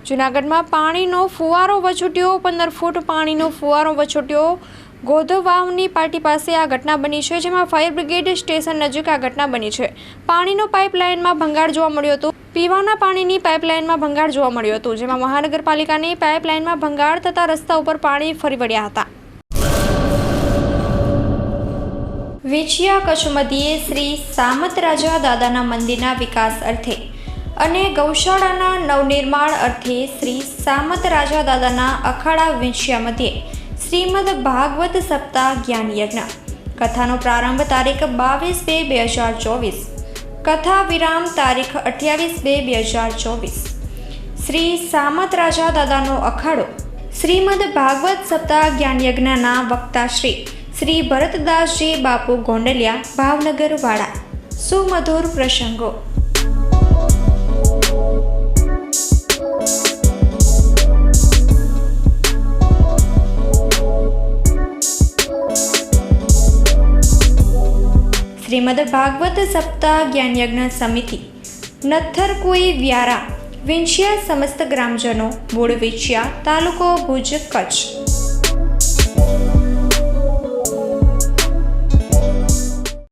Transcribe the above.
જૂનાગઢમાં પાણીનો ફુવારો વછૂટ્યો 15 ફૂટ પાણીનો ફુવારો વછૂટ્યો ગોધવાવની પાટી પાસે આ ઘટના બની છે, જેમાં ફાયર બ્રિગેડ સ્ટેશન નજીક આ ઘટના બની છે। પાણીનો પાઇપલાઇનમાં ભંગાણ જોવા મળ્યો હતો। પીવાના પાણીની પાઇપલાઇનમાં ભંગાણ જોવા મળ્યો હતો, જેમાં મહાનગરપાલિકાની પાઇપલાઇનમાં ભંગાણ થતા રસ્તા ઉપર પાણી ફરી વળ્યા હતા। વેચિયા કચ્છ મધ્યે શ્રી સામતરાજા દાદાના મંદિરના વિકાસ અર્થે અને ગૌશાળાના નવનિર્માણ અર્થે શ્રી સામતરાજા દાદાના અખાડા વેચિયા મધ્યે શ્રીમદ ભાગવત સપ્તાહ જ્ઞાન યજ્ઞ કથાનો પ્રારંભ તારીખ 22/2/2024, કથા વિરામ તારીખ 28/2/2024। શ્રી સામતરાજા દાદાનો અખાડો શ્રીમદ ભાગવત સપ્તાહ જ્ઞાન યજ્ઞના વક્તા શ્રી ભરતદાસજી બાપુ ગોંડલિયા ભાવનગર વાળા। સુમધુર પ્રસંગો। શ્રીમદ ભાગવત સપ્તાહ જ્ઞાન યજ્ઞ સમિતિ નથરકુઈ વ્યારા વેચિયા સમસ્ત ગ્રામજનો મૂળ વેચિયા તાલુકો ભુજ કચ્છ।